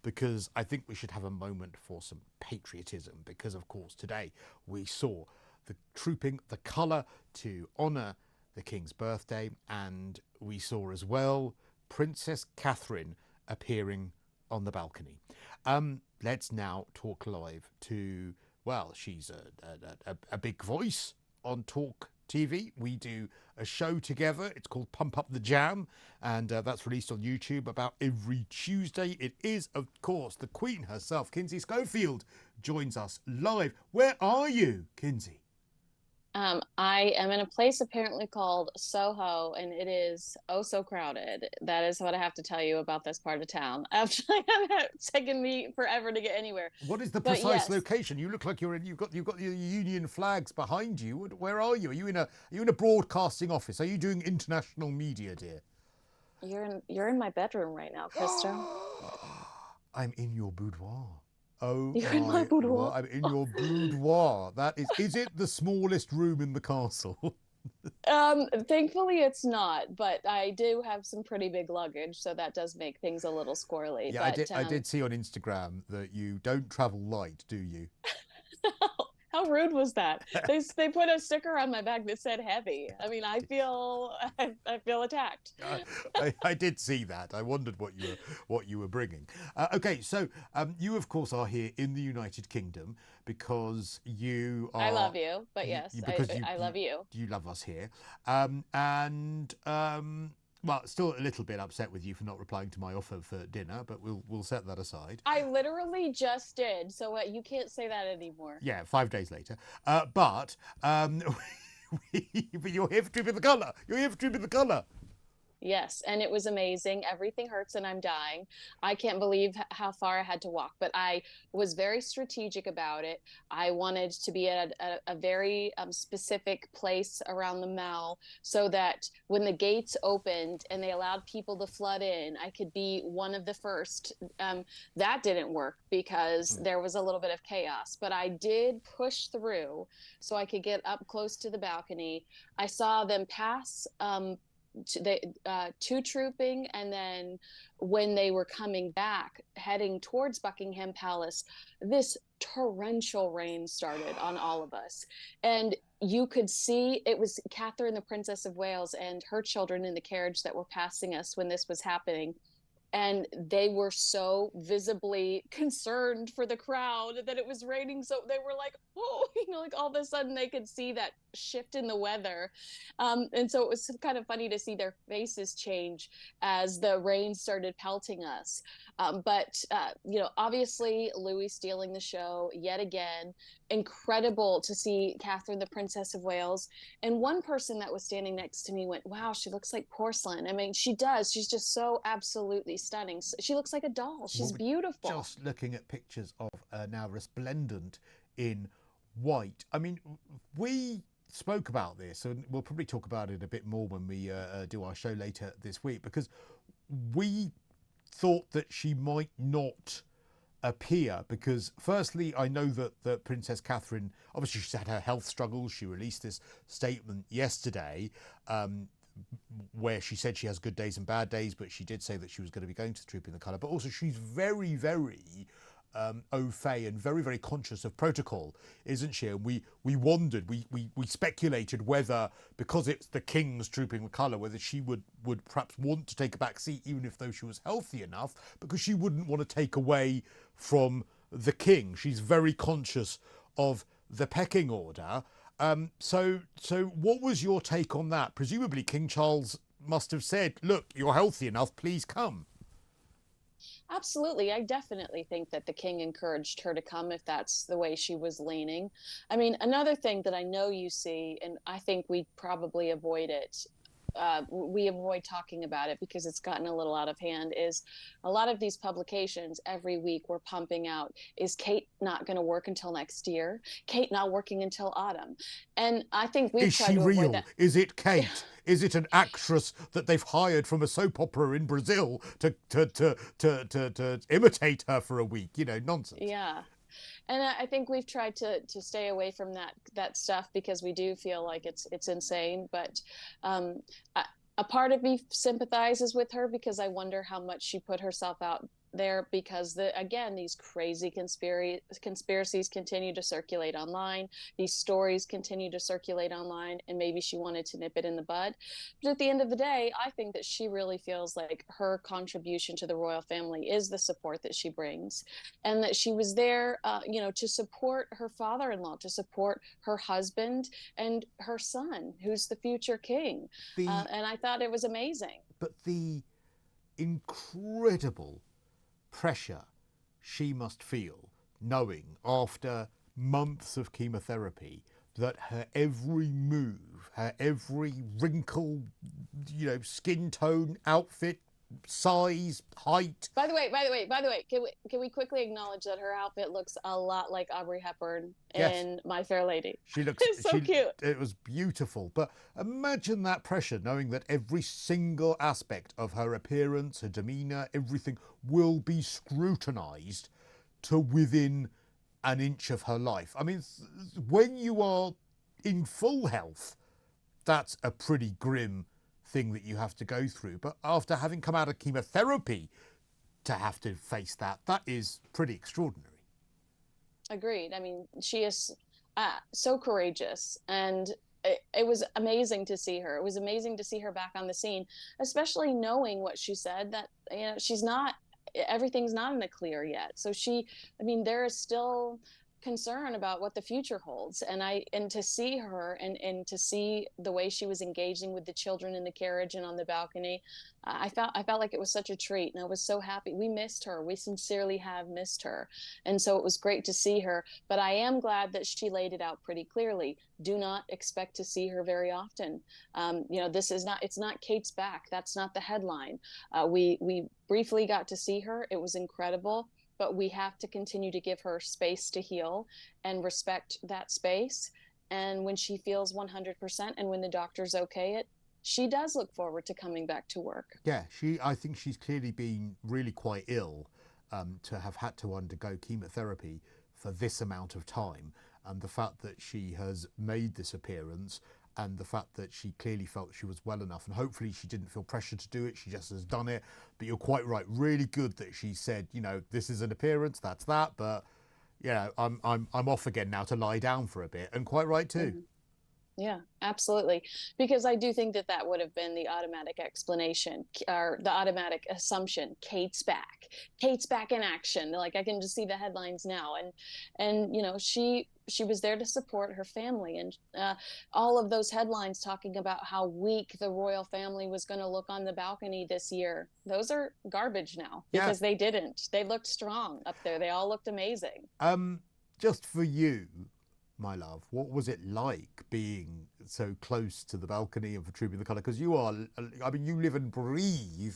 because I think we should have a moment for some patriotism, because of course today we saw the trooping the colour to honour the King's birthday, and we saw as well Princess Catherine appearing on the balcony. Let's now talk live to, well, she's a big voice on Talk TV. We do a show together. It's called Pump Up the Jam, and that's released on YouTube about every Tuesday. It is, of course, the Queen herself, Kinsey Schofield, joins us live. Where are you, Kinsey? I am in a place apparently called Soho, and it is oh so crowded. That is what I have to tell you about this part of town. Actually, it's taken me forever to get anywhere. What is the But precise yes, location? You look like you've got your Union flags behind you. Where are you? Are you in a broadcasting office? Are you doing international media, dear? you're in my bedroom right now, Christo. I'm in your boudoir. Oh You're in my my word, boudoir. I'm in your boudoir. Is it the smallest room in the castle? Thankfully it's not, but I do have some pretty big luggage, so that does make things a little squirrely. Yeah, I did see on Instagram that you don't travel light, do you? How rude was that? They put a sticker on my bag that said heavy. I mean, I feel attacked. I did see that. I wondered what you were bringing. Okay, so you of course are here in the United Kingdom because you I are love you, but yes, because I love you. you love us here, and well, still a little bit upset with you for not replying to my offer for dinner, but we'll set that aside. I literally just did, so you can't say that anymore. Yeah, 5 days later. But but you're here for Troop of the Colour. You're here for Troop of the Colour. Yes, and it was amazing. Everything hurts and I'm dying. I can't believe how far I had to walk, but I was very strategic about it. I wanted to be at a very specific place around the Mall so that when the gates opened and they allowed people to flood in, I could be one of the first. That didn't work because there was a little bit of chaos, but I did push through so I could get up close to the balcony. I saw them pass two trooping, and then when they were coming back heading towards Buckingham Palace, this torrential rain started on all of us, and you could see it was Catherine the Princess of Wales and her children in the carriage that were passing us when this was happening, and they were so visibly concerned for the crowd that it was raining, so they were like, oh, like all of a sudden they could see that shift in the weather, and so it was kind of funny to see their faces change as the rain started pelting us, but obviously Louis stealing the show yet again. Incredible to see Catherine the Princess of Wales, and one person that was standing next to me went, wow, she looks like porcelain. I mean, she does. She's just so absolutely stunning. She looks like a doll. She's Well, beautiful. just looking at pictures of now resplendent in white. I mean, we spoke about this, and we'll probably talk about it a bit more when we do our show later this week, because we thought that she might not appear because firstly I know that Princess Catherine, obviously she's had her health struggles. She released this statement yesterday where she said she has good days and bad days, but she did say that she was going to be going to the Troop in the Colour, but also she's very, very au fait and very, very conscious of protocol, isn't she? And we wondered, we speculated whether, because it's the King's Trooping the Colour, whether she would perhaps want to take a back seat, even if though she was healthy enough, because she wouldn't want to take away from the King. She's very conscious of the pecking order. So what was your take on that? Presumably King Charles must have said, look, you're healthy enough, please come. Absolutely. I definitely think that the king encouraged her to come if that's the way she was leaning. I mean, another thing that I know you see, and I think we probably avoid it, we avoid talking about it because it's gotten a little out of hand, is a lot of these publications every week we're pumping out, is Kate not going to work until next year? Kate not working until autumn? And I think we've Is tried she to avoid real? that. Is it Kate? Is it an actress that they've hired from a soap opera in Brazil to imitate her for a week? Nonsense. Yeah. And I think we've tried to stay away from that stuff because we do feel like it's insane. But um, a part of me sympathizes with her because I wonder how much she put herself out there because again, these crazy conspiracies continue to circulate online. These stories continue to circulate online, and maybe she wanted to nip it in the bud. But at the end of the day, I think that she really feels like her contribution to the royal family is the support that she brings, and that she was there, to support her father-in-law, to support her husband and her son, who's the future king. And I thought it was amazing. But the incredible pressure she must feel, knowing after months of chemotherapy that her every move, her every wrinkle, skin tone, outfit, size, height. By the way, can we quickly acknowledge that her outfit looks a lot like Aubrey Hepburn in My Fair Lady? She looks so cute. It was beautiful. But imagine that pressure, knowing that every single aspect of her appearance, her demeanour, everything will be scrutinised to within an inch of her life. I mean, when you are in full health, that's a pretty grim thing that you have to go through. But after having come out of chemotherapy to have to face that is pretty extraordinary. Agreed. I mean, she is so courageous, and it was amazing to see her. It was amazing to see her back on the scene, especially knowing what she said, that everything's not in the clear yet. So there is still concern about what the future holds, and to see her and to see the way she was engaging with the children in the carriage and on the balcony, I felt like it was such a treat, and I was so happy. We missed her. We sincerely have missed her, and so it was great to see her. But I am glad that she laid it out pretty clearly. Do not expect to see her very often. It's not Kate's back. That's not the headline. We briefly got to see her. It was incredible. But we have to continue to give her space to heal and respect that space. And when she feels 100% and when the doctors okay it, she does look forward to coming back to work. Yeah, I think she's clearly been really quite ill to have had to undergo chemotherapy for this amount of time. And the fact that she has made this appearance, and the fact that she clearly felt she was well enough, and hopefully she didn't feel pressure to do it, she just has done it. But you're quite right, really good that she said, this is an appearance, that's that, but I'm off again now to lie down for a bit, and quite right too. Mm-hmm. Yeah, absolutely. Because I do think that would have been the automatic explanation, or the automatic assumption. Kate's back in action. Like, I can just see the headlines now. And she was there to support her family, and all of those headlines talking about how weak the royal family was going to look on the balcony this year, those are garbage now, because they didn't. They looked strong up there. They all looked amazing. Just for you, my love, what was it like being so close to the balcony and for Trooping the Colour? Because you live and breathe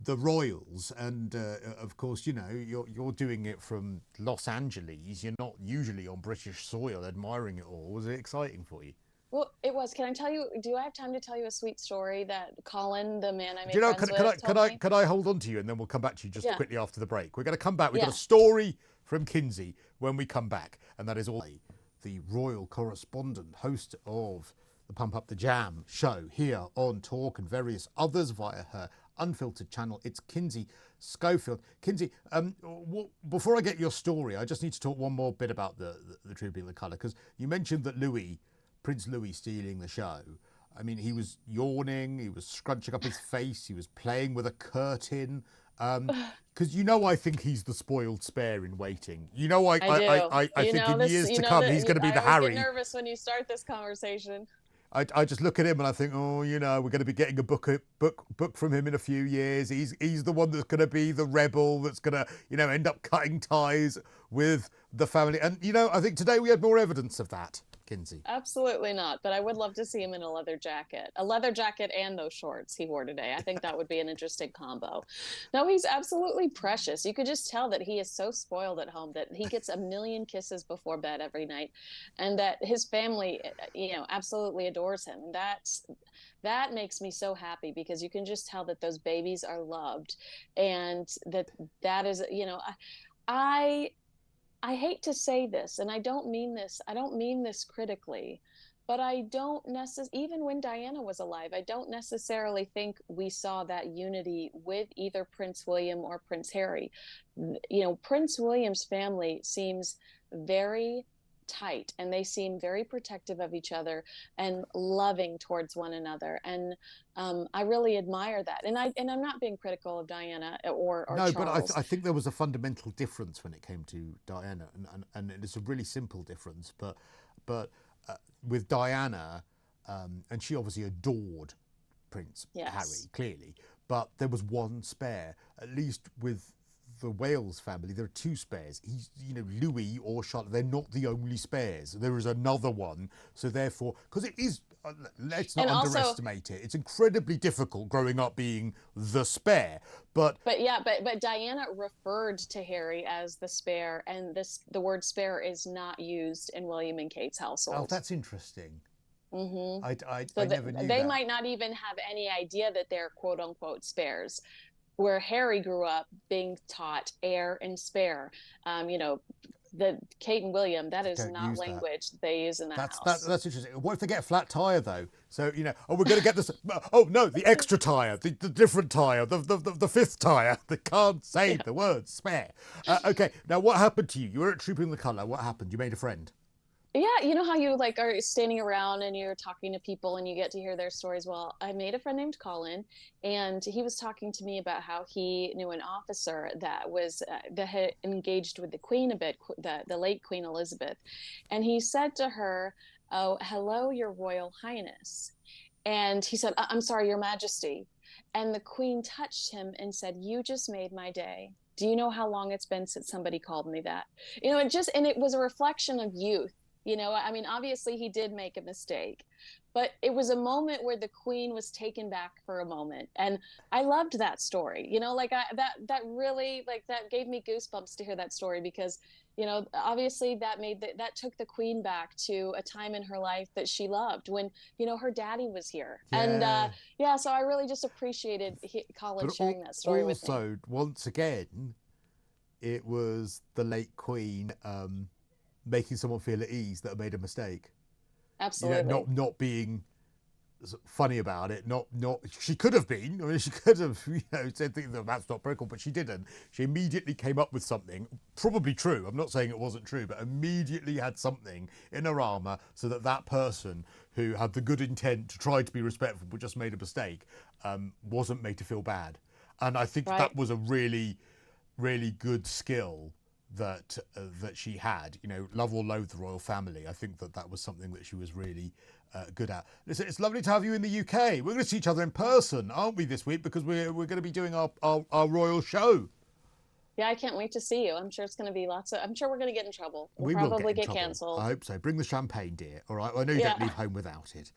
the royals, and of course, you're doing it from Los Angeles. You're not usually on British soil admiring it all. Was it exciting for you? Well, it was. Can I tell you? Do I have time to tell you a sweet story that Colin, the man I made friends with, told me? Could I hold on to you, and then we'll come back to you just quickly after the break? We're going to come back. We've got a story from Kinsey when we come back, and that is all. The royal correspondent, host of the Pump Up the Jam show here on Talk and various others via her unfiltered channel. It's Kinsey Schofield. Kinsey, before I get your story, I just need to talk one more bit about the Trooping the Colour, because you mentioned that Prince Louis stealing the show. I mean, he was yawning, he was scrunching up his face, he was playing with a curtain. Because I think he's the spoiled spare in waiting. I think in years to come he's going to be the Harry. I get nervous when you start this conversation. I just look at him and I think, we're going to be getting a book from him in a few years. He's the one that's going to be the rebel that's going to end up cutting ties with the family. And I think today we had more evidence of that. Kinsey. Absolutely not, but I would love to see him in a leather jacket and those shorts he wore today. I think that would be an interesting combo. No, he's absolutely precious. You could just tell that he is so spoiled at home, that he gets a million kisses before bed every night, and that his family, absolutely adores him. That makes me so happy, because you can just tell that those babies are loved, and that is, I hate to say this, and I don't mean this critically, But I don't necessarily, even when Diana was alive, I don't necessarily think we saw that unity with either Prince William or Prince Harry. You know, Prince William's family seems very tight, and they seem very protective of each other and loving towards one another. And I really admire that. And I'm not being critical of Diana or No, but Charles. I think there was a fundamental difference when it came to Diana, and it's a really simple difference. But with Diana, and she obviously adored Prince Yes. Harry, clearly, but there was one spare. At least with the Wales family, there are two spares. He's, you know, Louis or Charlotte, they're not the only spares. There is another one. So therefore, because it is, let's not underestimate it. It's incredibly difficult growing up being the spare. But yeah, but Diana referred to Harry as the spare, and the word spare is not used in William and Kate's household. Oh, that's interesting. Mm-hmm. I never knew they that. might not even have any idea that they're quote unquote spares. Where Harry grew up being taught heir and spare. You know, the Kate and William, that is not language that they use in the house. That's interesting. What if they get a flat tire though? So, you know, oh, we're going to get this. Oh no, the extra tire, the different tire, the fifth tire. They can't say the word spare. Okay, now what happened to you? You were at Trooping the Colour. What happened? You made a friend. Yeah, you know how you like are standing around and you're talking to people and you get to hear their stories. Well, I made a friend named Colin, and he was talking to me about how he knew an officer that was that had engaged with the Queen a bit, the late Queen Elizabeth, and he said to her, "Oh, hello, Your Royal Highness," and he said, "I'm sorry, Your Majesty," and the Queen touched him and said, "You just made my day. Do you know how long it's been since somebody called me that?" You know, it was a reflection of youth. You know, I mean, obviously he did make a mistake, but it was a moment where the Queen was taken back for a moment. And I loved that story, you know, like that really, like, that gave me goosebumps to hear that story, because, you know, obviously that took the Queen back to a time in her life that she loved when, you know, her daddy was here. Yeah. And yeah, so I really just appreciated Colin sharing that story with me. Also, once again, it was the late Queen making someone feel at ease that made a mistake. Absolutely. You know, not being funny about it. Not she could have been. I mean, she could have, you know, said things that that's not practical, but she didn't. She immediately came up with something, probably true. I'm not saying it wasn't true, but immediately had something in her armour so that person who had the good intent to try to be respectful but just made a mistake wasn't made to feel bad. And I think that was a really, really good skill that she had. You know, love or loathe the royal family. I think that was something that she was really good at. Listen, it's lovely to have you in the UK. We're going to see each other in person, aren't we, this week? Because we're going to be doing our royal show. Yeah, I can't wait to see you. I'm sure it's going to be I'm sure we're going to get in trouble. We We'll will probably get get canceled. I hope so. Bring the champagne, dear. All right. Well, I know you don't leave home without it.